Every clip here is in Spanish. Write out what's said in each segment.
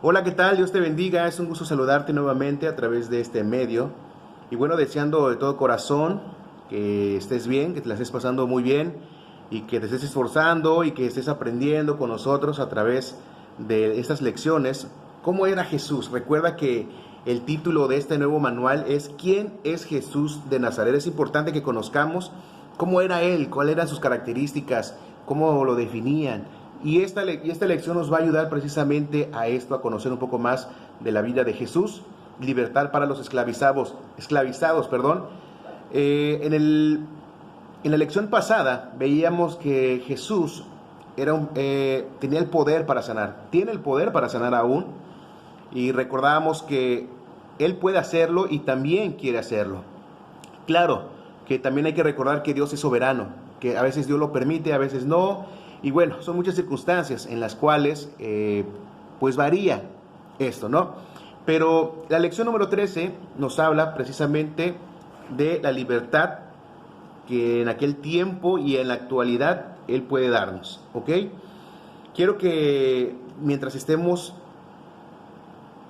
Hola, ¿qué tal? Dios te bendiga. Es un gusto saludarte nuevamente a través de este medio. Y bueno, deseando de todo corazón que estés bien, que te la estés pasando muy bien y que te estés esforzando y que estés aprendiendo con nosotros a través de estas lecciones. ¿Cómo era Jesús? Recuerda que el título de este nuevo manual es ¿Quién es Jesús de Nazaret? Es importante que conozcamos cómo era Él, cuáles eran sus características, cómo lo definían. Y esta lección nos va a ayudar precisamente a esto, a conocer un poco más de la vida de Jesús. Libertad para los esclavizados, perdón. En la lección pasada veíamos que Jesús tenía el poder para sanar, tiene el poder para sanar aún, y recordábamos que Él puede hacerlo y también quiere hacerlo. Claro, que también hay que recordar que Dios es soberano, que a veces Dios lo permite, a veces no, y bueno, son muchas circunstancias en las cuales pues varía esto, ¿no? Pero la lección número 13 nos habla precisamente de la libertad que en aquel tiempo y en la actualidad Él puede darnos, ¿ok? Quiero que mientras estemos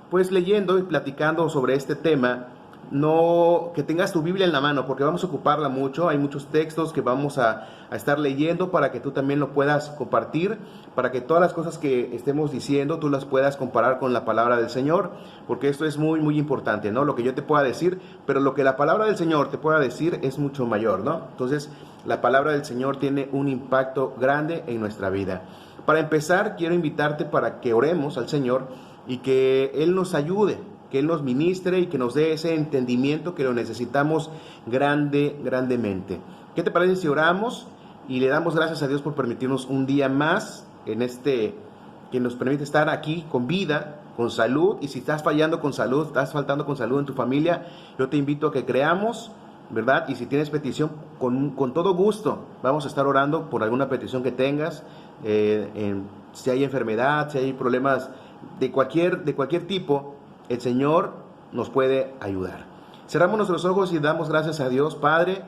pues leyendo y platicando sobre este tema, no que tengas tu Biblia en la mano, porque vamos a ocuparla mucho. Hay muchos textos que vamos a estar leyendo para que tú también lo puedas compartir, para que todas las cosas que estemos diciendo tú las puedas comparar con la palabra del Señor, porque esto es muy muy importante, ¿no? Lo que yo te pueda decir, pero lo que la palabra del Señor te pueda decir es mucho mayor, ¿no? Entonces, la palabra del Señor tiene un impacto grande en nuestra vida. Para empezar, quiero invitarte para que oremos al Señor y que Él nos ayude, que Él nos ministre y que nos dé ese entendimiento que lo necesitamos grandemente. ¿Qué te parece si oramos y le damos gracias a Dios por permitirnos un día más que nos permite estar aquí con vida, con salud? Y si estás fallando con salud, estás faltando con salud en tu familia, yo te invito a que creamos, ¿verdad? Y si tienes petición, con todo gusto vamos a estar orando por alguna petición que tengas, si hay enfermedad, si hay problemas de cualquier tipo, el Señor nos puede ayudar. Cerramos nuestros ojos y damos gracias a Dios. Padre,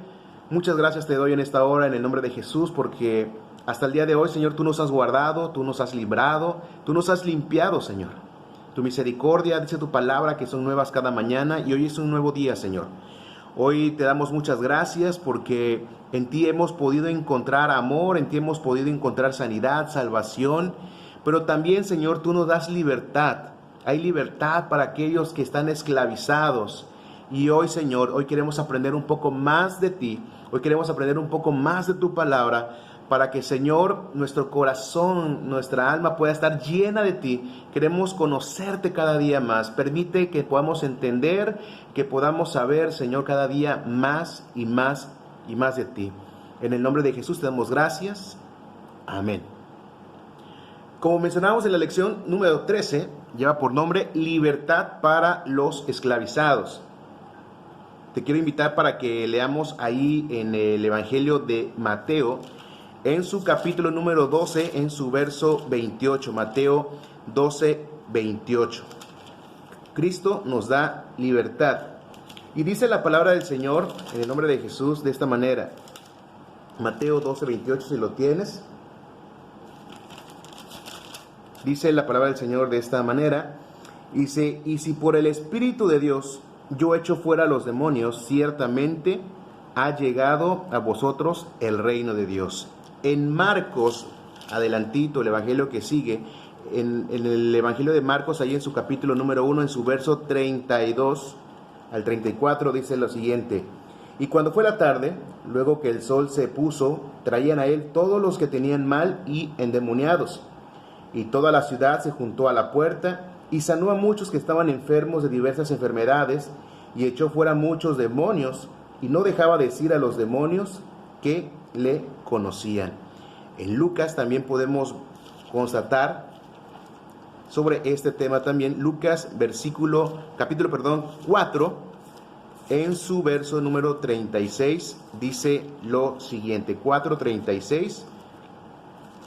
muchas gracias te doy en esta hora en el nombre de Jesús, porque hasta el día de hoy, Señor, tú nos has guardado, tú nos has librado, tú nos has limpiado, Señor. Tu misericordia, dice tu palabra, que son nuevas cada mañana, y hoy es un nuevo día, Señor. Hoy te damos muchas gracias porque en ti hemos podido encontrar amor, en ti hemos podido encontrar sanidad, salvación, pero también, Señor, tú nos das libertad. Hay libertad para aquellos que están esclavizados. Y hoy, Señor, hoy queremos aprender un poco más de ti. Hoy queremos aprender un poco más de tu palabra para que, Señor, nuestro corazón, nuestra alma pueda estar llena de ti. Queremos conocerte cada día más. Permite que podamos entender, que podamos saber, Señor, cada día más y más y más de ti. En el nombre de Jesús te damos gracias. Amén. Como mencionamos en la lección número 13, lleva por nombre Libertad para los esclavizados. Te quiero invitar para que leamos ahí en el Evangelio de Mateo, en su capítulo número 12, en su verso 28. Mateo 12, 28. Cristo nos da libertad. Y dice la palabra del Señor, en el nombre de Jesús, de esta manera. Mateo 12, 28, si lo tienes. Dice la palabra del Señor de esta manera, dice, y si por el Espíritu de Dios yo echo fuera a los demonios, ciertamente ha llegado a vosotros el reino de Dios. En Marcos, adelantito, el evangelio que sigue, en el evangelio de Marcos, ahí en su capítulo número 1, en su verso 32 al 34, dice lo siguiente, y cuando fue la tarde, luego que el sol se puso, traían a él todos los que tenían mal y endemoniados. Y toda la ciudad se juntó a la puerta, y sanó a muchos que estaban enfermos de diversas enfermedades, y echó fuera muchos demonios, y no dejaba decir a los demonios que le conocían. En Lucas también podemos constatar sobre este tema también. Lucas capítulo 4, en su verso número 36, dice lo siguiente, 4:36.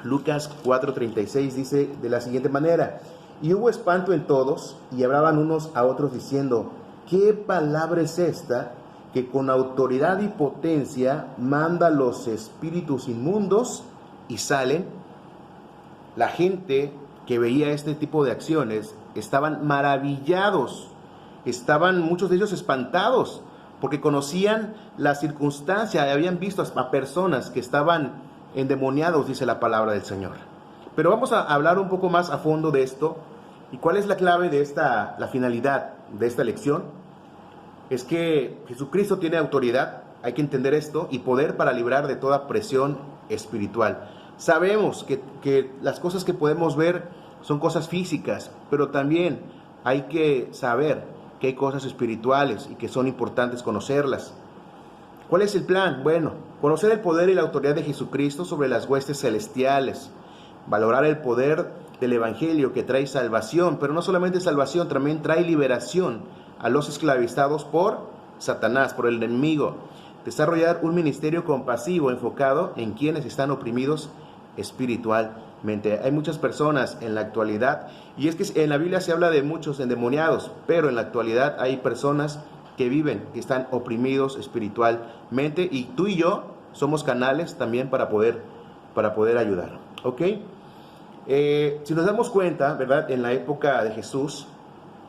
Lucas 4:36 dice de la siguiente manera, y hubo espanto en todos, y hablaban unos a otros diciendo, ¿qué palabra es esta que con autoridad y potencia manda los espíritus inmundos y salen? La gente que veía este tipo de acciones estaban maravillados, estaban muchos de ellos espantados, porque conocían la circunstancia, habían visto a personas que estaban endemoniados, dice la palabra del Señor. Pero vamos a hablar un poco más a fondo de esto. ¿Y cuál es la clave de la finalidad de esta lección? Es que Jesucristo tiene autoridad, hay que entender esto, y poder para librar de toda presión espiritual. Sabemos que las cosas que podemos ver son cosas físicas, pero también hay que saber que hay cosas espirituales y que son importantes conocerlas. ¿Cuál es el plan? Bueno, conocer el poder y la autoridad de Jesucristo sobre las huestes celestiales, valorar el poder del Evangelio que trae salvación, pero no solamente salvación, también trae liberación a los esclavizados por Satanás, por el enemigo. Desarrollar un ministerio compasivo enfocado en quienes están oprimidos espiritualmente. Hay muchas personas en la actualidad, y es que en la Biblia se habla de muchos endemoniados, pero en la actualidad hay personas que viven, que están oprimidos espiritualmente, y tú y yo somos canales también para poder ayudar, ¿ok? Si nos damos cuenta, ¿verdad? En la época de Jesús,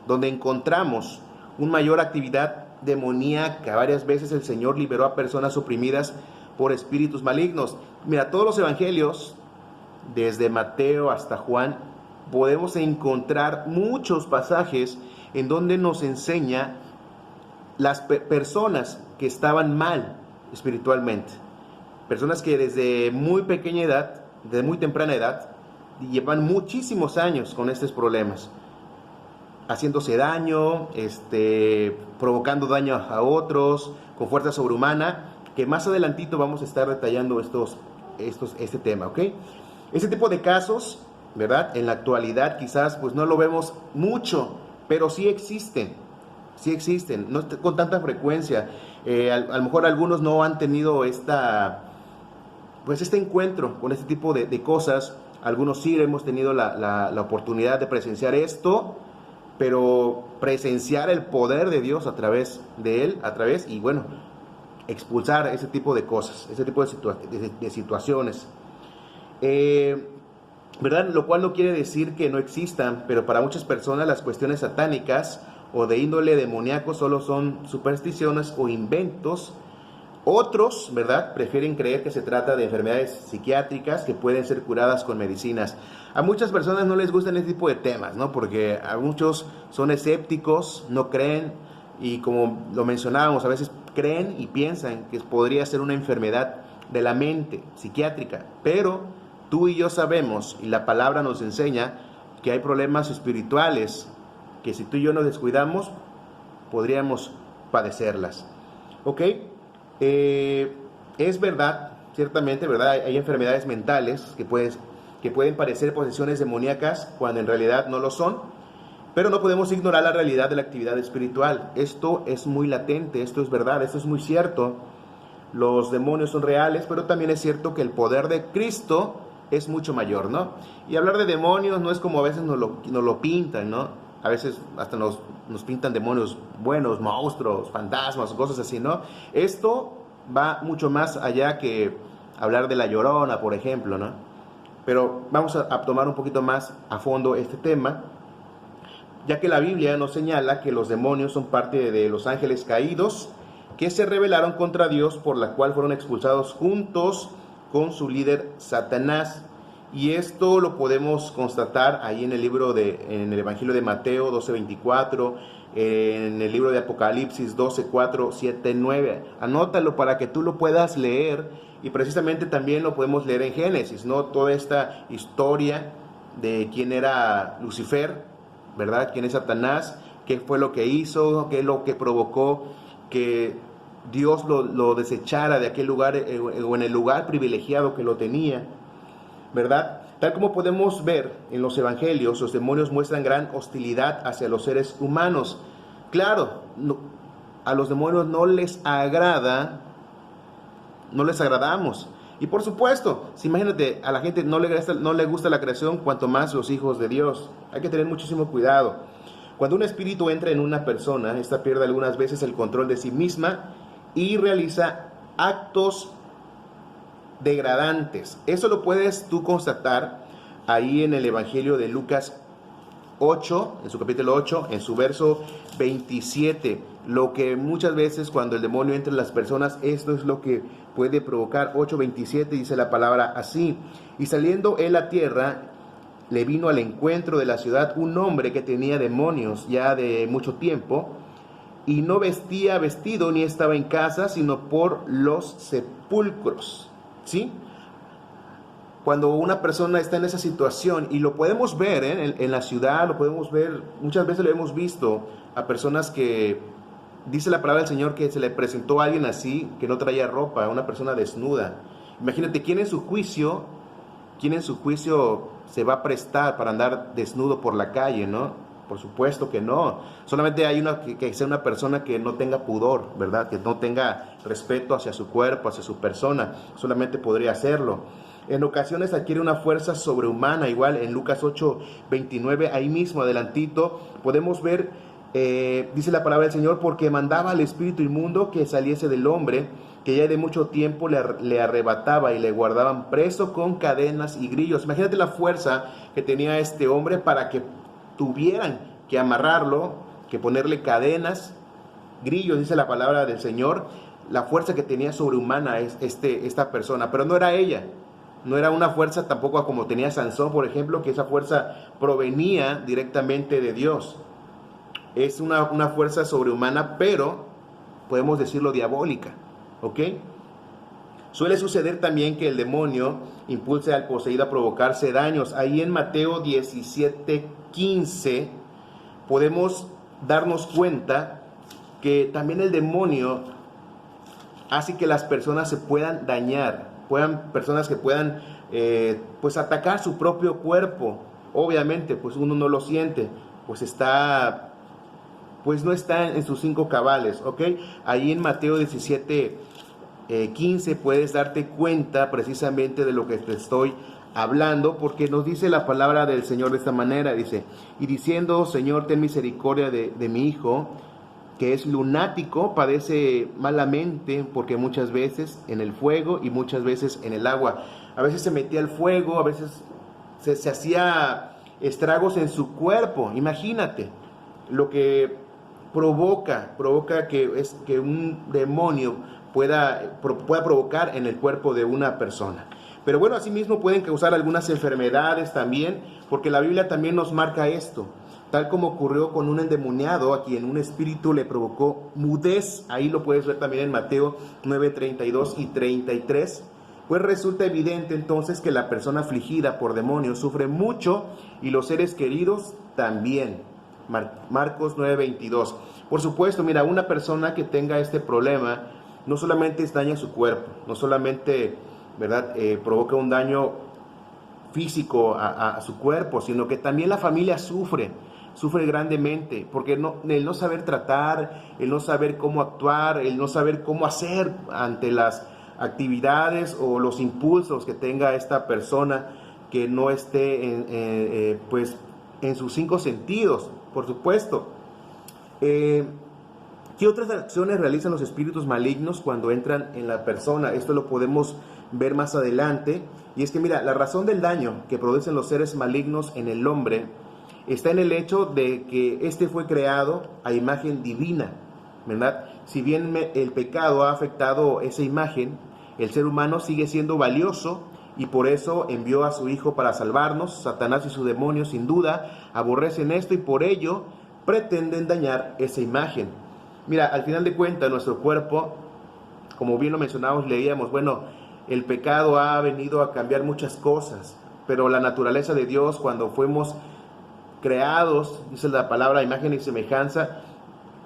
donde encontramos una mayor actividad demoníaca, varias veces el Señor liberó a personas oprimidas por espíritus malignos. Mira, todos los evangelios, desde Mateo hasta Juan, podemos encontrar muchos pasajes en donde nos enseña las personas que estaban mal espiritualmente, personas que desde muy pequeña edad, desde muy temprana edad, llevan muchísimos años con estos problemas, haciéndose daño, provocando daño a otros, con fuerza sobrehumana, que más adelantito vamos a estar detallando este tema, ¿ok? Este tipo de casos, ¿verdad? En la actualidad quizás pues no lo vemos mucho, pero sí existen, no con tanta frecuencia. A lo mejor algunos no han tenido este encuentro con este tipo de cosas. Algunos sí hemos tenido la oportunidad de presenciar esto, pero presenciar el poder de Dios a través de él, y bueno, expulsar ese tipo de cosas, ese tipo de situaciones. ¿Verdad? Lo cual no quiere decir que no existan, pero para muchas personas las cuestiones satánicas o de índole demoníaco solo son supersticiones o inventos. Otros, ¿verdad?, prefieren creer que se trata de enfermedades psiquiátricas que pueden ser curadas con medicinas. A muchas personas no les gustan este tipo de temas, ¿no? Porque a muchos son escépticos, no creen, y como lo mencionábamos, a veces creen y piensan que podría ser una enfermedad de la mente, psiquiátrica. Pero tú y yo sabemos, y la palabra nos enseña, que hay problemas espirituales que si tú y yo nos descuidamos, podríamos padecerlas. ¿Ok? Es verdad, ciertamente, ¿verdad? Hay enfermedades mentales que pueden parecer posesiones demoníacas cuando en realidad no lo son, pero no podemos ignorar la realidad de la actividad espiritual. Esto es muy latente, esto es verdad, esto es muy cierto. Los demonios son reales, pero también es cierto que el poder de Cristo es mucho mayor, ¿no? Y hablar de demonios no es como a veces nos lo pintan, ¿no? A veces hasta nos pintan demonios buenos, monstruos, fantasmas, cosas así, ¿no? Esto va mucho más allá que hablar de la Llorona, por ejemplo, ¿no? Pero vamos a tomar un poquito más a fondo este tema, ya que la Biblia nos señala que los demonios son parte de los ángeles caídos que se rebelaron contra Dios, por la cual fueron expulsados juntos con su líder Satanás. Y esto lo podemos constatar ahí en el Evangelio de Mateo 12:24, en el libro de Apocalipsis 12:4, 7, 9. Anótalo para que tú lo puedas leer, y precisamente también lo podemos leer en Génesis, ¿no? Toda esta historia de quién era Lucifer, ¿verdad? Quién es Satanás, qué fue lo que hizo, qué es lo que provocó que Dios lo desechara de aquel lugar, o en el lugar privilegiado que lo tenía, ¿verdad? Tal como podemos ver en los evangelios, los demonios muestran gran hostilidad hacia los seres humanos. Claro, a los demonios no les agradamos. Y por supuesto, si imagínate, a la gente no le gusta la creación, cuanto más los hijos de Dios. Hay que tener muchísimo cuidado. Cuando un espíritu entra en una persona, esta pierde algunas veces el control de sí misma y realiza actos degradantes. Eso lo puedes tú constatar ahí en el Evangelio de Lucas 8, en su capítulo 8, en su verso 27. Lo que muchas veces cuando el demonio entra en las personas, esto es lo que puede provocar. 8:27 dice la palabra así: y saliendo él a tierra, le vino al encuentro de la ciudad un hombre que tenía demonios ya de mucho tiempo, y no vestía vestido ni estaba en casa, sino por los sepulcros. ¿Sí? Cuando una persona está en esa situación, y lo podemos ver en la ciudad, lo podemos ver, muchas veces lo hemos visto a personas que, dice la palabra del Señor, que se le presentó a alguien así, que no traía ropa, una persona desnuda. Imagínate, ¿quién en su juicio se va a prestar para andar desnudo por la calle, no? Por supuesto que no. Solamente hay que sea una persona que no tenga pudor, ¿verdad? Que no tenga respeto hacia su cuerpo, hacia su persona. Solamente podría hacerlo. En ocasiones adquiere una fuerza sobrehumana, igual en Lucas 8:29, ahí mismo adelantito, podemos ver, dice la palabra del Señor, porque mandaba al espíritu inmundo que saliese del hombre, que ya de mucho tiempo le arrebataba y le guardaban preso con cadenas y grillos. Imagínate la fuerza que tenía este hombre para que tuvieran que amarrarlo, que ponerle cadenas, grillos, dice la palabra del Señor. La fuerza que tenía sobrehumana es esta persona, pero no era ella. No era una fuerza tampoco como tenía Sansón, por ejemplo, que esa fuerza provenía directamente de Dios. Es una fuerza sobrehumana, pero podemos decirlo diabólica, ¿ok? Suele suceder también que el demonio impulse al poseído a provocarse daños. Ahí en Mateo 17:15 podemos darnos cuenta que también el demonio hace que las personas se puedan dañar, personas que puedan pues atacar su propio cuerpo. Obviamente pues uno no lo siente, pues no está en sus 5 cabales, ¿ok? Ahí en Mateo 17:15 puedes darte cuenta precisamente de lo que te estoy hablando, porque nos dice la palabra del Señor de esta manera, dice: y diciendo, Señor, ten misericordia de mi hijo, que es lunático, padece malamente, porque muchas veces en el fuego y muchas veces en el agua. A veces se metía al fuego, a veces se hacía estragos en su cuerpo. Imagínate lo que provoca que un demonio pueda provocar en el cuerpo de una persona. Pero bueno, asimismo pueden causar algunas enfermedades también, porque la Biblia también nos marca esto. Tal como ocurrió con un endemoniado a quien un espíritu le provocó mudez. Ahí lo puedes ver también en Mateo 9:32 y 33. Pues resulta evidente entonces que la persona afligida por demonios sufre mucho, y los seres queridos también. Marcos 9:22. Por supuesto, mira, una persona que tenga este problema no solamente daña su cuerpo, no solamente, ¿verdad?, provoca un daño físico a su cuerpo, sino que también la familia sufre grandemente, porque el no saber tratar, el no saber cómo actuar, el no saber cómo hacer ante las actividades o los impulsos que tenga esta persona que no esté pues en sus 5 sentidos, por supuesto. ¿Qué otras acciones realizan los espíritus malignos cuando entran en la persona? Esto lo podemos ver más adelante, y es que mira, la razón del daño que producen los seres malignos en el hombre está en el hecho de que este fue creado a imagen divina, ¿verdad? Si bien el pecado ha afectado esa imagen, el ser humano sigue siendo valioso, y por eso envió a su Hijo para salvarnos. Satanás y sus demonios sin duda aborrecen esto, y por ello pretenden dañar esa imagen. Mira, al final de cuentas, nuestro cuerpo, como bien lo mencionamos, leíamos, bueno, el pecado ha venido a cambiar muchas cosas, pero la naturaleza de Dios, cuando fuimos creados, dice la palabra, imagen y semejanza,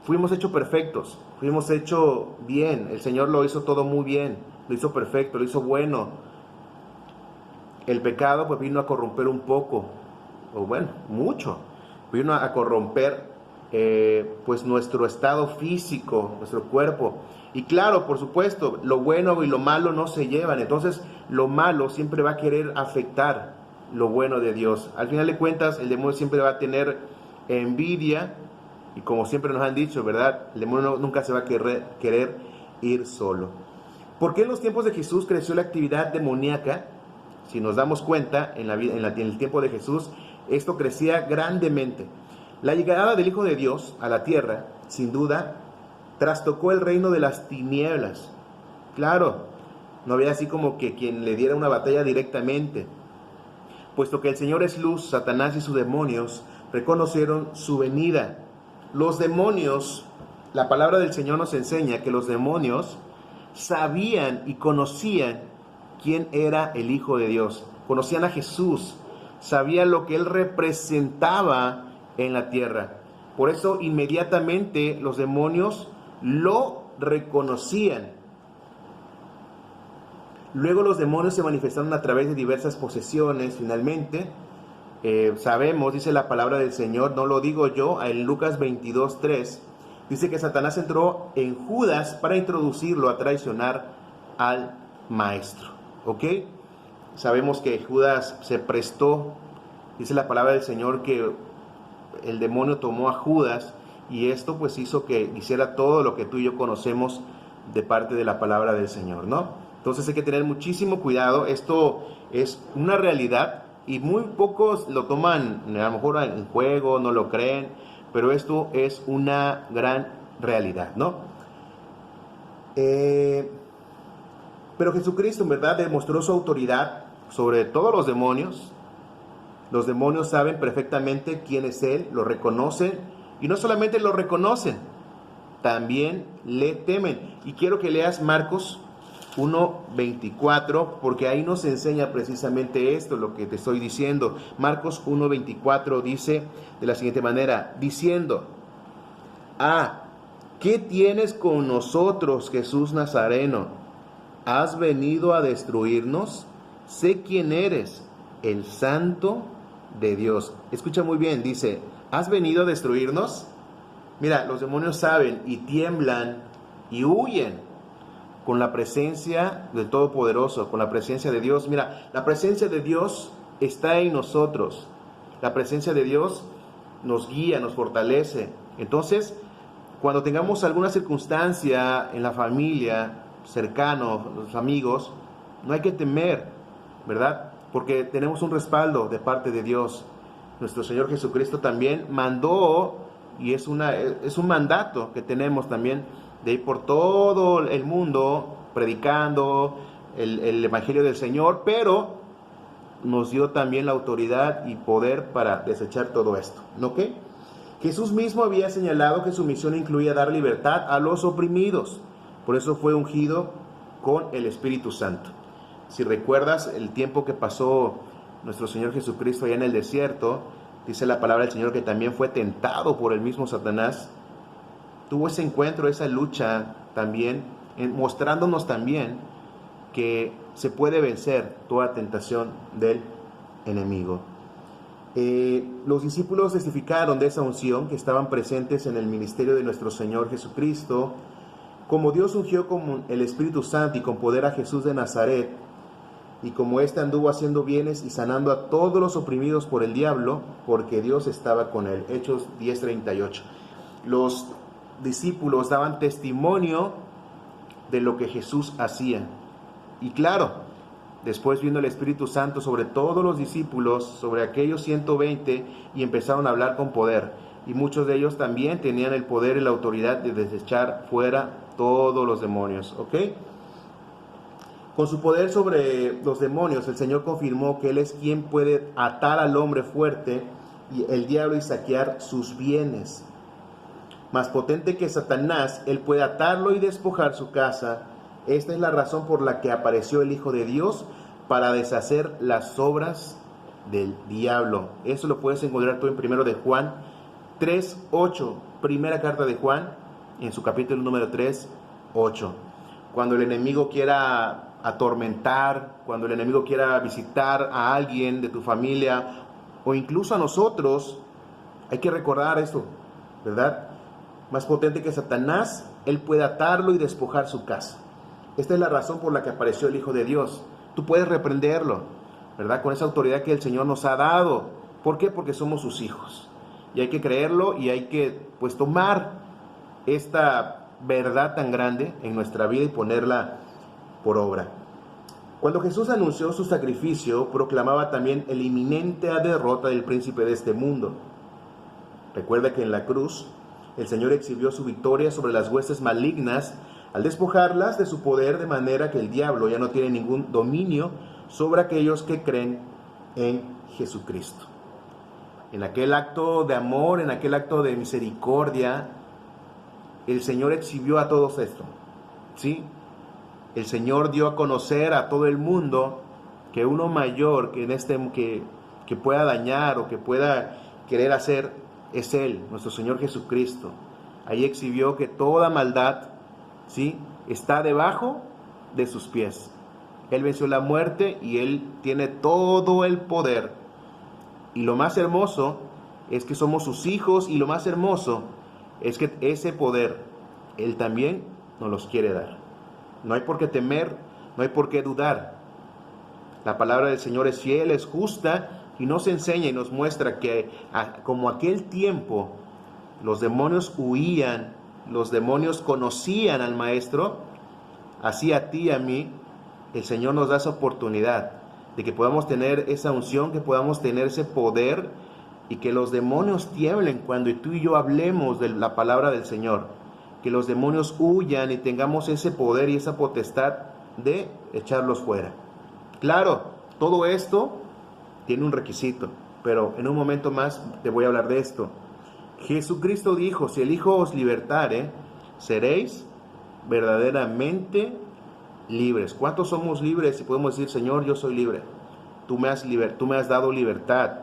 fuimos hechos perfectos, fuimos hechos bien. El Señor lo hizo todo muy bien, lo hizo perfecto, lo hizo bueno. El pecado pues vino a corromper un poco, o bueno, mucho, vino a corromper pues nuestro estado físico, nuestro cuerpo. Y claro, por supuesto, lo bueno y lo malo no se llevan. Entonces lo malo siempre va a querer afectar lo bueno de Dios. Al final de cuentas, el demonio siempre va a tener envidia, y como siempre nos han dicho, ¿verdad?, el demonio nunca se va a querer ir solo. ¿Por qué en los tiempos de Jesús creció la actividad demoníaca? Si nos damos cuenta, en el tiempo de Jesús, esto crecía grandemente. La llegada del Hijo de Dios a la tierra, sin duda, trastocó el reino de las tinieblas. Claro, no había así como que quien le diera una batalla directamente. Puesto que el Señor es luz, Satanás y sus demonios reconocieron su venida. Los demonios, la palabra del Señor nos enseña que los demonios sabían y conocían quién era el Hijo de Dios. Conocían a Jesús, sabían lo que Él representaba en la tierra. Por eso inmediatamente los demonios lo reconocían. Luego los demonios se manifestaron a través de diversas posesiones. Finalmente, sabemos, dice la palabra del Señor, no lo digo yo, en Lucas 22:3, dice que Satanás entró en Judas para introducirlo a traicionar al Maestro. ¿Ok? Sabemos que Judas se prestó, dice la palabra del Señor, que el demonio tomó a Judas, y esto pues hizo que hiciera todo lo que tú y yo conocemos de parte de la palabra del Señor, ¿no? Entonces hay que tener muchísimo cuidado. Esto es una realidad y muy pocos lo toman a lo mejor en juego, no lo creen, pero esto es una gran realidad, ¿no? Pero Jesucristo en verdad demostró su autoridad sobre todos los demonios. Los demonios saben perfectamente quién es Él, lo reconocen, y no solamente lo reconocen, también le temen. Y quiero que leas Marcos 1:24, porque ahí nos enseña precisamente esto, lo que te estoy diciendo. Marcos 1:24 dice de la siguiente manera, diciendo: ¿qué tienes con nosotros, Jesús Nazareno? ¿Has venido a destruirnos? Sé quién eres, el Santo de Dios. Escucha muy bien, dice, ¿has venido a destruirnos? Mira, los demonios saben y tiemblan y huyen con la presencia del Todopoderoso, con la presencia de Dios. Mira, la presencia de Dios está en nosotros. La presencia de Dios nos guía, nos fortalece. Entonces, cuando tengamos alguna circunstancia en la familia, cercano, los amigos, no hay que temer, ¿verdad? Porque tenemos un respaldo de parte de Dios. Nuestro Señor Jesucristo también mandó, y es un mandato que tenemos también, de ir por todo el mundo predicando el Evangelio del Señor, pero nos dio también la autoridad y poder para desechar todo esto, ¿no? ¿Qué? Jesús mismo había señalado que su misión incluía dar libertad a los oprimidos, por eso fue ungido con el Espíritu Santo. Si recuerdas el tiempo que pasó nuestro Señor Jesucristo allá en el desierto, dice la palabra del Señor que también fue tentado por el mismo Satanás. Tuvo ese encuentro, esa lucha también, mostrándonos también que se puede vencer toda tentación del enemigo. Los discípulos testificaron de esa unción, que estaban presentes en el ministerio de nuestro Señor Jesucristo. Como Dios ungió con el Espíritu Santo y con poder a Jesús de Nazaret, y como éste anduvo haciendo bienes y sanando a todos los oprimidos por el diablo, porque Dios estaba con él. Hechos 10:38. Los discípulos daban testimonio de lo que Jesús hacía. Y claro, después vino el Espíritu Santo sobre todos los discípulos, sobre aquellos 120, y empezaron a hablar con poder. Y muchos de ellos también tenían el poder y la autoridad de desechar fuera todos los demonios. ¿Ok? Con su poder sobre los demonios, el Señor confirmó que Él es quien puede atar al hombre fuerte y el diablo y saquear sus bienes. Más potente que Satanás, Él puede atarlo y despojar su casa. Esta es la razón por la que apareció el Hijo de Dios, para deshacer las obras del diablo. Eso lo puedes encontrar tú en 1 de Juan 3:8. Primera carta de Juan, en su capítulo número 3:8. Cuando el enemigo quiera atormentar, cuando el enemigo quiera visitar a alguien de tu familia o incluso a nosotros, hay que recordar esto, ¿verdad? Más potente que Satanás, Él puede atarlo y despojar su casa. Esta es la razón por la que apareció el Hijo de Dios. Tú puedes reprenderlo, ¿verdad? Con esa autoridad que el Señor nos ha dado. ¿Por qué? Porque somos sus hijos. Y hay que creerlo y hay que, pues, tomar esta verdad tan grande en nuestra vida y ponerla por obra. Cuando Jesús anunció su sacrificio, proclamaba también la inminente derrota del príncipe de este mundo. Recuerda que en la cruz el Señor exhibió su victoria sobre las huestes malignas al despojarlas de su poder, de manera que el diablo ya no tiene ningún dominio sobre aquellos que creen en Jesucristo. En aquel acto de amor, en aquel acto de misericordia, el Señor exhibió a todos esto, ¿sí? El Señor dio a conocer a todo el mundo que uno mayor que pueda dañar o que pueda querer hacer es Él, nuestro Señor Jesucristo. Ahí exhibió que toda maldad, ¿sí?, está debajo de sus pies. Él venció la muerte y Él tiene todo el poder. Y lo más hermoso es que somos sus hijos, y lo más hermoso es que ese poder Él también nos los quiere dar. No hay por qué temer, no hay por qué dudar. La palabra del Señor es fiel, es justa, y nos enseña y nos muestra que como aquel tiempo los demonios huían, los demonios conocían al Maestro, así a ti y a mí el Señor nos da esa oportunidad de que podamos tener esa unción, que podamos tener ese poder, y que los demonios tiemblen cuando tú y yo hablemos de la palabra del Señor. Que los demonios huyan y tengamos ese poder y esa potestad de echarlos fuera. Claro, todo esto tiene un requisito, pero en un momento más te voy a hablar de esto. Jesucristo dijo: si el Hijo os libertare, seréis verdaderamente libres. ¿Cuántos somos libres y podemos decir: Señor, yo soy libre? Tú me has dado libertad.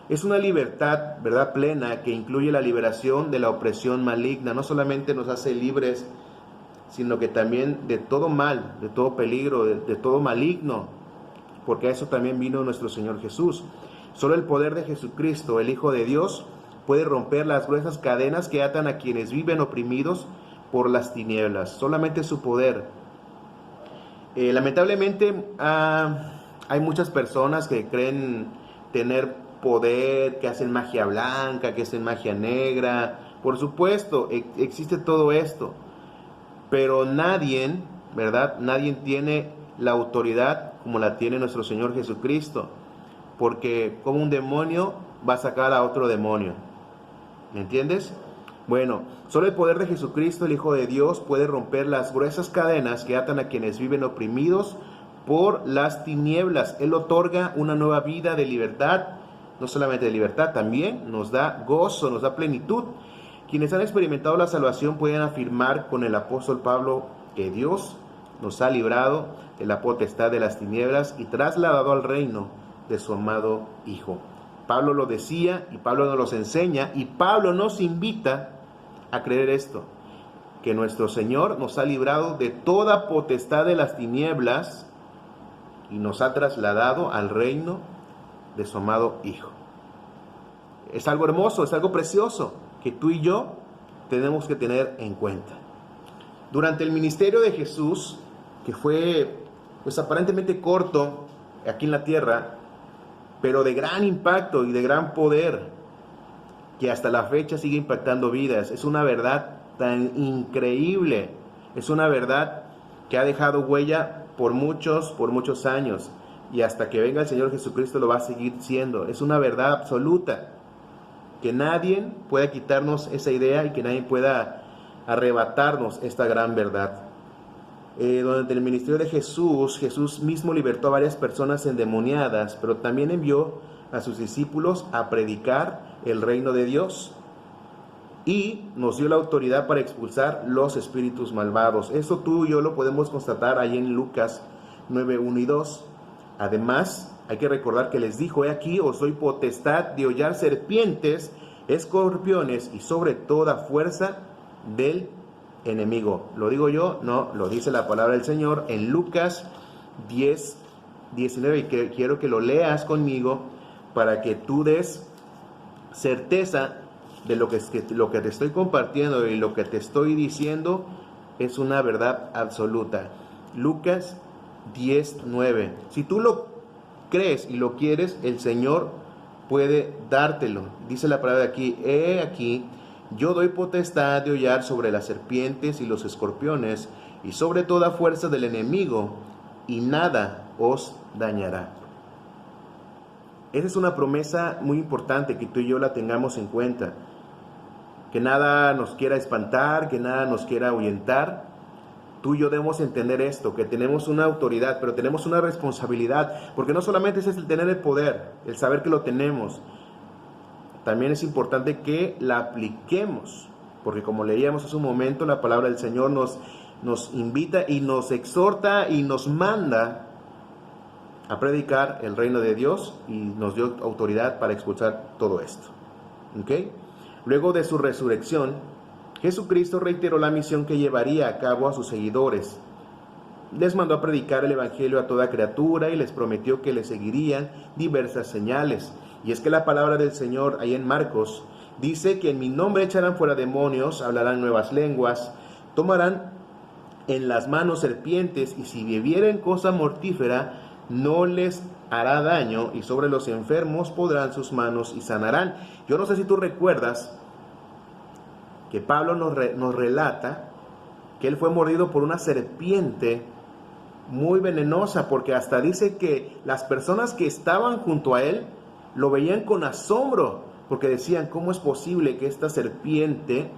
Es una libertad, ¿verdad?, plena, que incluye la liberación de la opresión maligna. No solamente nos hace libres, sino que también de todo mal, de todo peligro, de todo maligno, porque a eso también vino nuestro Señor Jesús. Solo el poder de Jesucristo, el Hijo de Dios, puede romper las gruesas cadenas que atan a quienes viven oprimidos por las tinieblas. Solamente su poder. Lamentablemente hay muchas personas que creen tener poder, que hacen magia blanca, que hacen magia negra. Por supuesto, existe todo esto, pero nadie, ¿verdad?, nadie tiene la autoridad como la tiene nuestro Señor Jesucristo, porque como un demonio va a sacar a otro demonio, ¿me entiendes? Bueno, solo el poder de Jesucristo, el Hijo de Dios, puede romper las gruesas cadenas que atan a quienes viven oprimidos por las tinieblas. Él otorga una nueva vida de libertad. No solamente de libertad, también nos da gozo, nos da plenitud. Quienes han experimentado la salvación pueden afirmar con el apóstol Pablo que Dios nos ha librado de la potestad de las tinieblas y trasladado al reino de su amado Hijo. Pablo lo decía y Pablo nos los enseña, y Pablo nos invita a creer esto, que nuestro Señor nos ha librado de toda potestad de las tinieblas y nos ha trasladado al reino de su amado Hijo. Es algo hermoso, es algo precioso que tú y yo tenemos que tener en cuenta. Durante el ministerio de Jesús, que fue pues aparentemente corto aquí en la tierra, pero de gran impacto y de gran poder, que hasta la fecha sigue impactando vidas, es una verdad tan increíble, es una verdad que ha dejado huella por muchos años, y hasta que venga el Señor Jesucristo lo va a seguir siendo. Es una verdad absoluta, que nadie pueda quitarnos esa idea y que nadie pueda arrebatarnos esta gran verdad. Durante el ministerio de Jesús, Jesús mismo libertó a varias personas endemoniadas, pero también envió a sus discípulos a predicar el reino de Dios, y nos dio la autoridad para expulsar los espíritus malvados. Esto tú y yo lo podemos constatar ahí en Lucas 9, 1 y 2. Además, hay que recordar que les dijo: he aquí, os doy potestad de hollar serpientes, escorpiones y sobre toda fuerza del enemigo. ¿Lo digo yo? No, lo dice la palabra del Señor en Lucas 10, 19, y quiero que lo leas conmigo para que tú des certeza de lo que te estoy compartiendo y lo que te estoy diciendo es una verdad absoluta. Lucas 10:9. Si tú lo crees y lo quieres, el Señor puede dártelo. Dice la palabra aquí: he aquí, yo doy potestad de hollar sobre las serpientes y los escorpiones y sobre toda fuerza del enemigo, y nada os dañará. Esa es una promesa muy importante que tú y yo la tengamos en cuenta. Que nada nos quiera espantar, que nada nos quiera ahuyentar. Tú y yo debemos entender esto, que tenemos una autoridad, pero tenemos una responsabilidad, porque no solamente es el tener el poder, el saber que lo tenemos, también es importante que la apliquemos, porque como leíamos hace un momento, la palabra del Señor nos invita y nos exhorta y nos manda a predicar el reino de Dios y nos dio autoridad para expulsar todo esto. ¿Ok? Luego de su resurrección, Jesucristo reiteró la misión que llevaría a cabo a sus seguidores. Les mandó a predicar el evangelio a toda criatura y les prometió que le seguirían diversas señales. Y es que la palabra del Señor ahí en Marcos dice que en mi nombre echarán fuera demonios, hablarán nuevas lenguas, tomarán en las manos serpientes y si bebieren cosa mortífera no les hará daño y sobre los enfermos podrán sus manos y sanarán. Yo no sé si tú recuerdas que Pablo nos relata que él fue mordido por una serpiente muy venenosa, porque hasta dice que las personas que estaban junto a él lo veían con asombro, porque decían, ¿cómo es posible que esta serpiente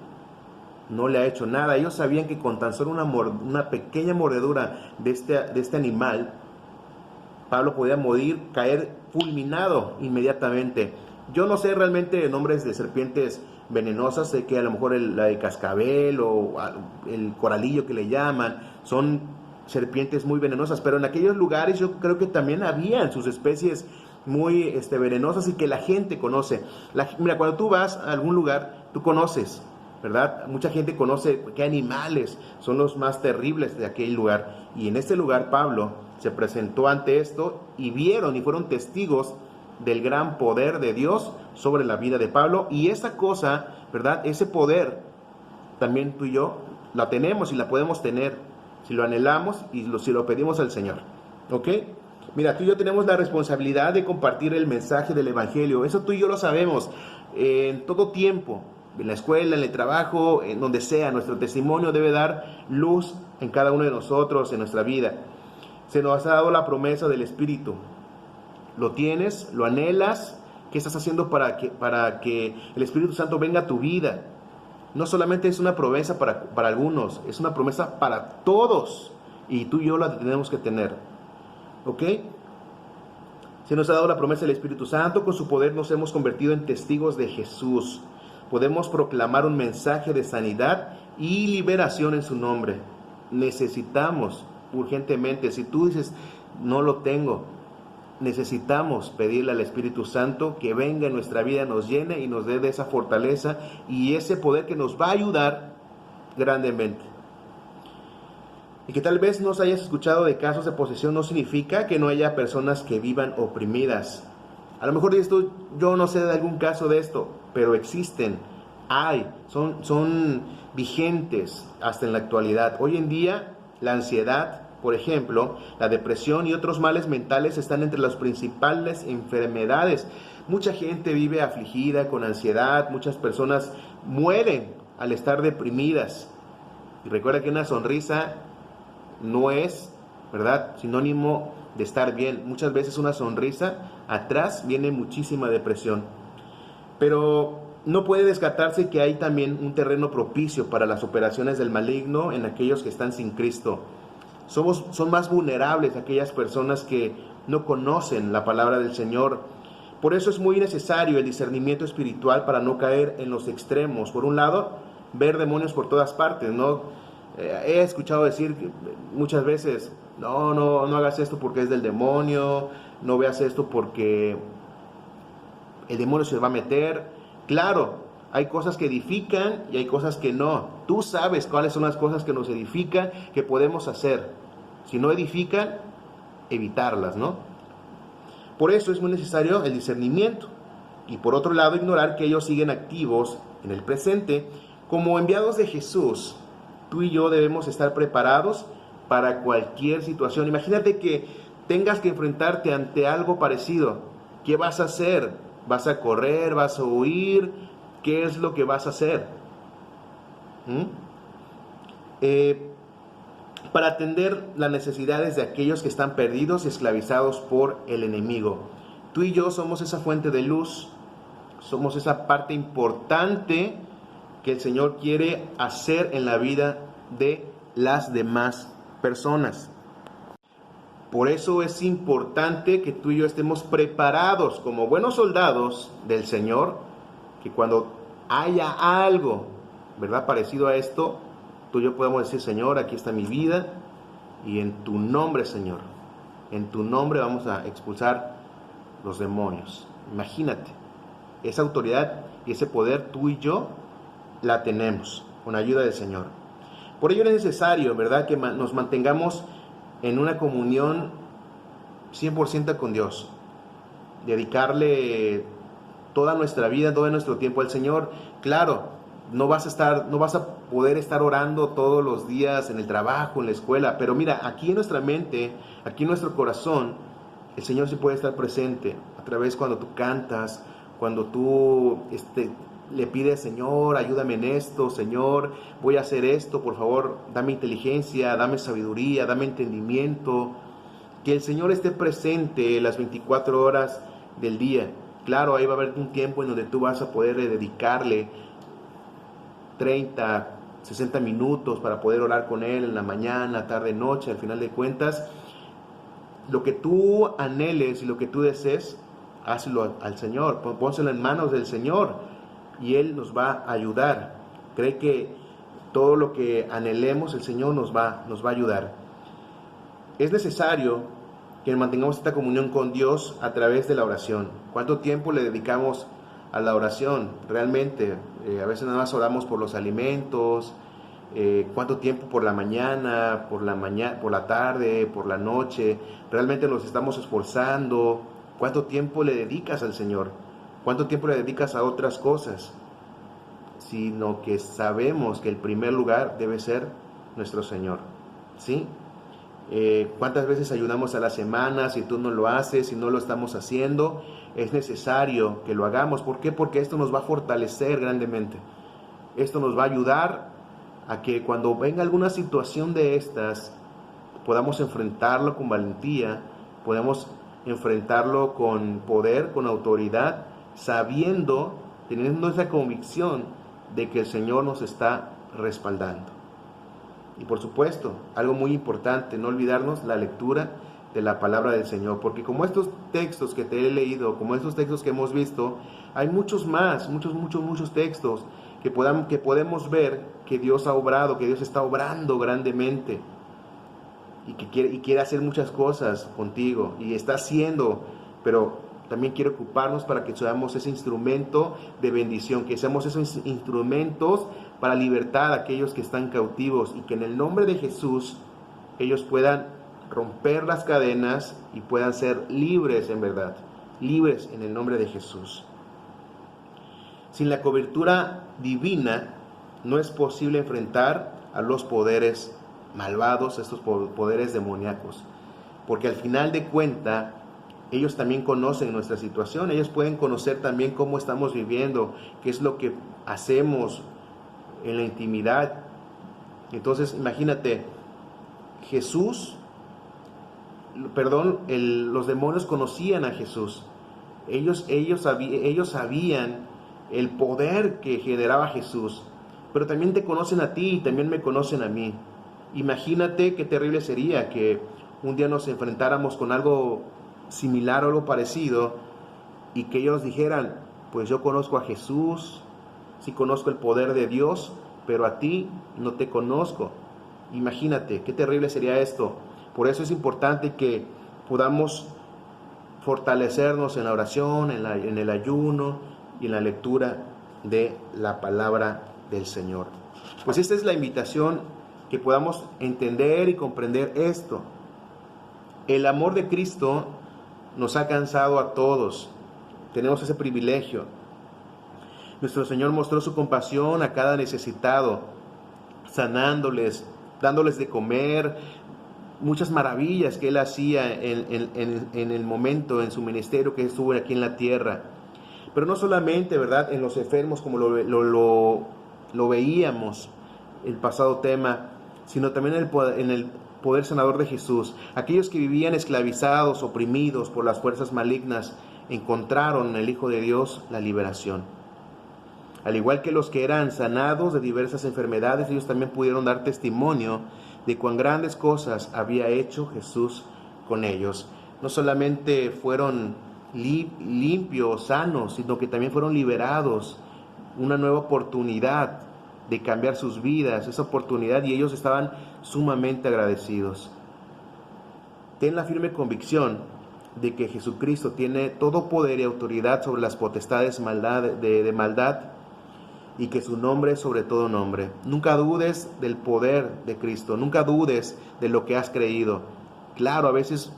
no le ha hecho nada? Ellos sabían que con tan solo una pequeña mordedura de este animal, Pablo podía morir, caer fulminado inmediatamente. Yo no sé realmente nombres de serpientes venenosas, sé que a lo mejor la de cascabel o el coralillo que le llaman, son serpientes muy venenosas, pero en aquellos lugares yo creo que también habían sus especies muy venenosas y que la gente conoce. Mira, cuando tú vas a algún lugar, tú conoces, ¿verdad? Mucha gente conoce qué animales son los más terribles de aquel lugar. Y en este lugar Pablo se presentó ante esto y vieron y fueron testigos del gran poder de Dios sobre la vida de Pablo. Y esa cosa, ¿verdad? Ese poder, también tú y yo la tenemos y la podemos tener si lo anhelamos y si lo pedimos al Señor. ¿Ok? Mira, tú y yo tenemos la responsabilidad de compartir el mensaje del Evangelio. Eso tú y yo lo sabemos en todo tiempo. En la escuela, en el trabajo, en donde sea, nuestro testimonio debe dar luz en cada uno de nosotros, en nuestra vida. Se nos ha dado la promesa del Espíritu. ¿Lo tienes? ¿Lo anhelas? ¿Qué estás haciendo para que el Espíritu Santo venga a tu vida? No solamente es una promesa para algunos, es una promesa para todos. Y tú y yo la tenemos que tener. ¿Ok? Se nos ha dado la promesa del Espíritu Santo. Con su poder nos hemos convertido en testigos de Jesús. Podemos proclamar un mensaje de sanidad y liberación en su nombre. Necesitamos urgentemente, si tú dices, no lo tengo, necesitamos pedirle al Espíritu Santo que venga en nuestra vida, nos llene y nos dé de esa fortaleza y ese poder que nos va a ayudar grandemente. Y que tal vez no hayas escuchado de casos de posesión no significa que no haya personas que vivan oprimidas. A lo mejor dices tú, yo no sé de algún caso de esto, pero existen, son vigentes hasta en la actualidad. Hoy en día, la ansiedad, por ejemplo, la depresión y otros males mentales están entre las principales enfermedades. Mucha gente vive afligida con ansiedad, muchas personas mueren al estar deprimidas. Y recuerda que una sonrisa no es, ¿verdad?, sinónimo de estar bien. Muchas veces una sonrisa, atrás viene muchísima depresión. Pero no puede descartarse que hay también un terreno propicio para las operaciones del maligno en aquellos que están sin Cristo. Son más vulnerables aquellas personas que no conocen la palabra del Señor. Por eso es muy necesario el discernimiento espiritual para no caer en los extremos. Por un lado, ver demonios por todas partes, ¿no? He escuchado decir muchas veces, no hagas esto porque es del demonio, no veas esto porque el demonio se va a meter. Claro, hay cosas que edifican y hay cosas que no. Tú sabes cuáles son las cosas que nos edifican, que podemos hacer. Si no edifican, evitarlas, ¿no? Por eso es muy necesario el discernimiento. Y por otro lado, ignorar que ellos siguen activos en el presente. Como enviados de Jesús, tú y yo debemos estar preparados para cualquier situación. Imagínate que tengas que enfrentarte ante algo parecido. ¿Qué vas a hacer? ¿Vas a correr? ¿Vas a huir? ¿Qué es lo que vas a hacer? para atender las necesidades de aquellos que están perdidos y esclavizados por el enemigo. Tú y yo somos esa fuente de luz, somos esa parte importante que el Señor quiere hacer en la vida de las demás personas. Por eso es importante que tú y yo estemos preparados como buenos soldados del Señor, que cuando haya algo, ¿verdad?, parecido a esto, tú y yo podemos decir: Señor, aquí está mi vida, y en tu nombre, Señor, en tu nombre vamos a expulsar los demonios. Imagínate, esa autoridad y ese poder tú y yo la tenemos con ayuda del Señor. Por ello es necesario, ¿verdad?, que nos mantengamos en una comunión 100% con Dios, dedicarle toda nuestra vida, todo nuestro tiempo al Señor. Claro, no vas a poder estar orando todos los días en el trabajo, en la escuela, pero mira, aquí en nuestra mente, aquí en nuestro corazón, el Señor sí puede estar presente a través cuando tú cantas, cuando tú le pides: Señor, ayúdame en esto, Señor, voy a hacer esto, por favor, dame inteligencia, dame sabiduría, dame entendimiento. Que el Señor esté presente las 24 horas del día. Claro, ahí va a haber un tiempo en donde tú vas a poder dedicarle 30, 60 minutos para poder orar con Él en la mañana, tarde, noche. Al final de cuentas, lo que tú anheles y lo que tú desees, hazlo al Señor, pónselo en manos del Señor y Él nos va a ayudar. Cree que todo lo que anhelemos, el Señor nos va a ayudar. Es necesario que mantengamos esta comunión con Dios a través de la oración. ¿Cuánto tiempo le dedicamos a la oración? Realmente, a veces nada más oramos por los alimentos. ¿Cuánto tiempo por la mañana, por la tarde, por la noche? ¿Realmente nos estamos esforzando? ¿Cuánto tiempo le dedicas al Señor? ¿Cuánto tiempo le dedicas a otras cosas? Sino que sabemos que el primer lugar debe ser nuestro Señor, ¿sí? ¿Cuántas veces ayunamos a la semana? Si tú no lo haces, si no lo estamos haciendo, es necesario que lo hagamos. ¿Por qué? Porque esto nos va a fortalecer grandemente. Esto nos va a ayudar a que cuando venga alguna situación de estas, podamos enfrentarlo con valentía, podamos enfrentarlo con poder, con autoridad, sabiendo, teniendo esa convicción de que el Señor nos está respaldando. Y por supuesto, algo muy importante, no olvidarnos la lectura de la palabra del Señor, porque como estos textos que te he leído, como estos textos que hemos visto, hay muchos más, muchos textos que podemos ver que Dios ha obrado, que Dios está obrando grandemente y que quiere hacer muchas cosas contigo y está haciendo, pero también quiere ocuparnos para que seamos ese instrumento de bendición, que seamos esos instrumentos para libertar a aquellos que están cautivos y que en el nombre de Jesús ellos puedan romper las cadenas y puedan ser libres en verdad, libres en el nombre de Jesús. Sin la cobertura divina no es posible enfrentar a los poderes malvados, estos poderes demoníacos, porque al final de cuentas ellos también conocen nuestra situación, ellos pueden conocer también cómo estamos viviendo, qué es lo que hacemos en la intimidad. Entonces imagínate, los demonios conocían a Jesús, ellos sabían el poder que generaba Jesús, pero también te conocen a ti y también me conocen a mí. Imagínate qué terrible sería que un día nos enfrentáramos con algo similar o algo parecido y que ellos dijeran: pues yo conozco a Jesús, sí conozco el poder de Dios, pero a ti no te conozco. Imagínate qué terrible sería esto. Por eso es importante que podamos fortalecernos en la oración, en el ayuno y en la lectura de la palabra del Señor. Pues esta es la invitación, que podamos entender y comprender esto. El amor de Cristo nos ha alcanzado a todos. Tenemos ese privilegio. Nuestro Señor mostró su compasión a cada necesitado, sanándoles, dándoles de comer, muchas maravillas que Él hacía en el momento, en su ministerio que estuvo aquí en la tierra. Pero no solamente, ¿verdad?, en los enfermos, como lo veíamos el pasado tema, sino también en el poder sanador de Jesús. Aquellos que vivían esclavizados, oprimidos por las fuerzas malignas, encontraron en el Hijo de Dios la liberación. Al igual que los que eran sanados de diversas enfermedades, ellos también pudieron dar testimonio de cuán grandes cosas había hecho Jesús con ellos. No solamente fueron limpios, sanos, sino que también fueron liberados, una nueva oportunidad de cambiar sus vidas, esa oportunidad, y ellos estaban sumamente agradecidos. Ten la firme convicción de que Jesucristo tiene todo poder y autoridad sobre las potestades de maldad, y que su nombre es sobre todo nombre. Nunca dudes del poder de Cristo, nunca dudes de lo que has creído. Claro, a veces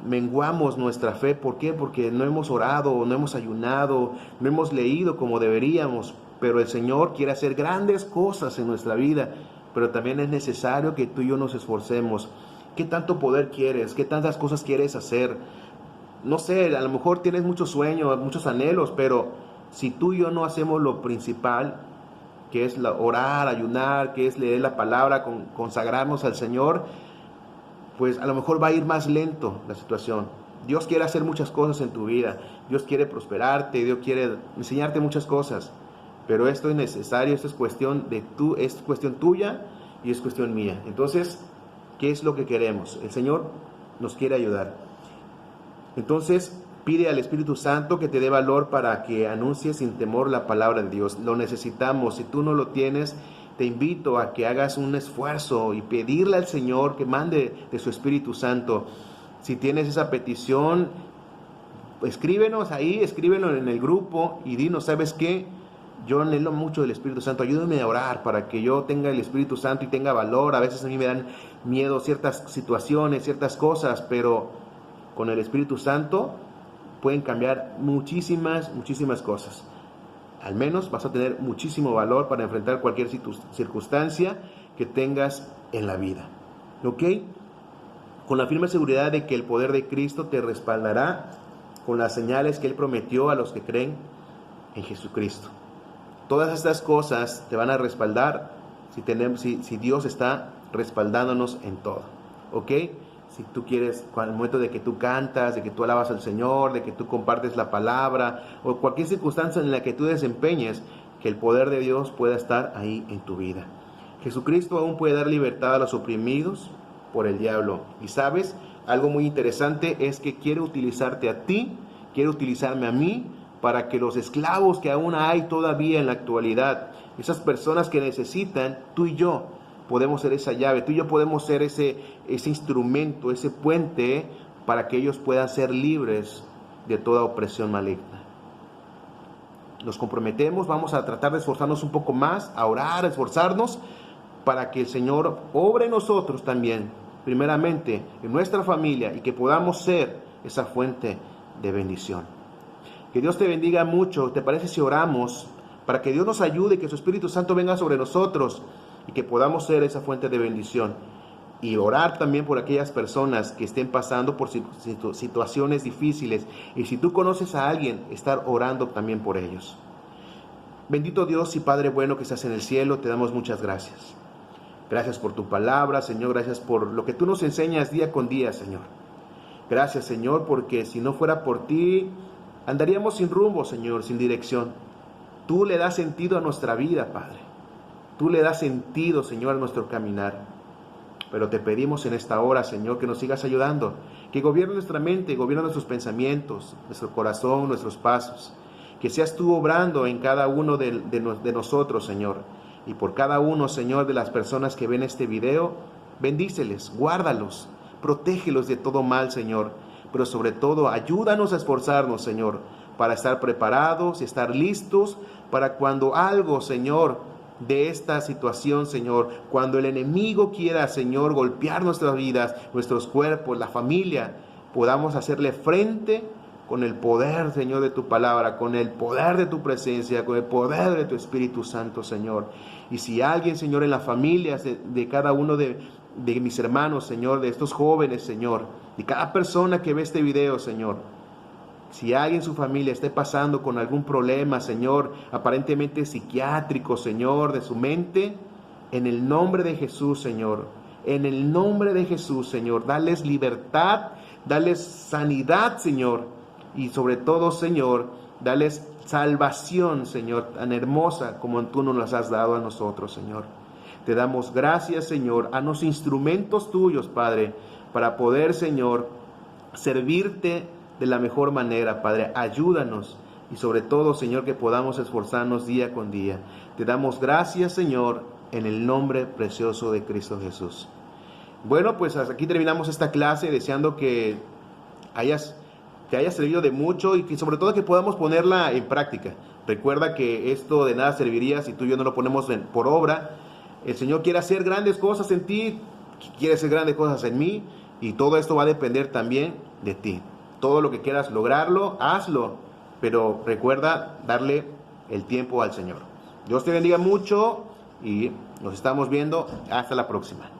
menguamos nuestra fe. ¿Por qué? Porque no hemos orado, no hemos ayunado, no hemos leído como deberíamos. Pero el Señor quiere hacer grandes cosas en nuestra vida, pero también es necesario que tú y yo nos esforcemos. ¿Qué tanto poder quieres? ¿Qué tantas cosas quieres hacer? No sé, a lo mejor tienes muchos sueños, muchos anhelos, pero si tú y yo no hacemos lo principal, que es orar, ayunar, que es leer la palabra, consagrarnos al Señor, pues a lo mejor va a ir más lento la situación. Dios quiere hacer muchas cosas en tu vida. Dios quiere prosperarte, Dios quiere enseñarte muchas cosas. Pero esto es necesario, esto es cuestión tuya y es cuestión mía. Entonces, ¿qué es lo que queremos? El Señor nos quiere ayudar. Entonces, pide al Espíritu Santo que te dé valor para que anuncies sin temor la palabra de Dios. Lo necesitamos. Si tú no lo tienes, te invito a que hagas un esfuerzo y pedirle al Señor que mande de su Espíritu Santo. Si tienes esa petición, escríbenos ahí, escríbelo en el grupo y dinos, ¿sabes qué? Yo anhelo mucho del Espíritu Santo, ayúdame a orar para que yo tenga el Espíritu Santo y tenga valor. A veces a mí me dan miedo ciertas situaciones, ciertas cosas, pero con el Espíritu Santo pueden cambiar muchísimas cosas. Al menos vas a tener muchísimo valor para enfrentar cualquier circunstancia que tengas en la vida. ¿Ok? Con la firme seguridad de que el poder de Cristo te respaldará con las señales que Él prometió a los que creen en Jesucristo. Todas estas cosas te van a respaldar si Dios está respaldándonos en todo. ¿Ok? Si tú quieres, al momento de que tú cantas, de que tú alabas al Señor, de que tú compartes la palabra, o cualquier circunstancia en la que tú desempeñes, que el poder de Dios pueda estar ahí en tu vida. Jesucristo aún puede dar libertad a los oprimidos por el diablo. Y sabes, algo muy interesante es que quiere utilizarte a ti, quiere utilizarme a mí, para que los esclavos que aún hay todavía en la actualidad, esas personas que necesitan, tú y yo, podemos ser esa llave, tú y yo podemos ser ese instrumento, ese puente para que ellos puedan ser libres de toda opresión maligna. Nos comprometemos, vamos a tratar de esforzarnos un poco más, a orar, a esforzarnos para que el Señor obre en nosotros también, primeramente en nuestra familia, y que podamos ser esa fuente de bendición. Que Dios te bendiga mucho. ¿Te parece si oramos para que Dios nos ayude, que su Espíritu Santo venga sobre nosotros y que podamos ser esa fuente de bendición? Y orar también por aquellas personas que estén pasando por situaciones difíciles. Y si tú conoces a alguien, estar orando también por ellos. Bendito Dios y Padre bueno que estás en el cielo, te damos muchas gracias. Gracias por tu palabra, Señor. Gracias por lo que tú nos enseñas día con día, Señor. Gracias, Señor, porque si no fuera por ti, andaríamos sin rumbo, Señor, sin dirección. Tú le das sentido a nuestra vida, Padre. Tú le das sentido, Señor, a nuestro caminar. Pero te pedimos en esta hora, Señor, que nos sigas ayudando, que gobierne nuestra mente, gobierne nuestros pensamientos, nuestro corazón, nuestros pasos. Que seas tú obrando en cada uno de nosotros, Señor. Y por cada uno, Señor, de las personas que ven este video, bendíceles, guárdalos, protégelos de todo mal, Señor. Pero sobre todo, ayúdanos a esforzarnos, Señor, para estar preparados y estar listos para cuando algo, Señor, de esta situación, Señor, cuando el enemigo quiera, Señor, golpear nuestras vidas, nuestros cuerpos, la familia, podamos hacerle frente con el poder, Señor, de tu palabra, con el poder de tu presencia, con el poder de tu Espíritu Santo, Señor. Y si alguien, Señor, en las familias de cada uno de mis hermanos, Señor, de estos jóvenes, Señor, de cada persona que ve este video, Señor, si alguien en su familia esté pasando con algún problema, Señor, aparentemente psiquiátrico, Señor, de su mente, En el nombre de Jesús, Señor. En el nombre de Jesús, Señor. Dales libertad, dales sanidad, Señor. Y sobre todo, Señor, dales salvación, Señor, tan hermosa como tú nos las has dado a nosotros, Señor. Te damos gracias, Señor. Haznos instrumentos tuyos, Padre, para poder, Señor, servirte de la mejor manera, Padre. Ayúdanos. Y sobre todo, Señor, que podamos esforzarnos día con día. Te damos gracias, Señor, en el nombre precioso de Cristo Jesús. Bueno, pues hasta aquí terminamos esta clase, deseando que te haya servido de mucho y que sobre todo que podamos ponerla en práctica. Recuerda que esto de nada serviría si tú y yo no lo ponemos por obra. El Señor quiere hacer grandes cosas en ti, quiere hacer grandes cosas en mí, y todo esto va a depender también de ti. Todo lo que quieras lograrlo, hazlo, pero recuerda darle el tiempo al Señor. Dios te bendiga mucho y nos estamos viendo. Hasta la próxima.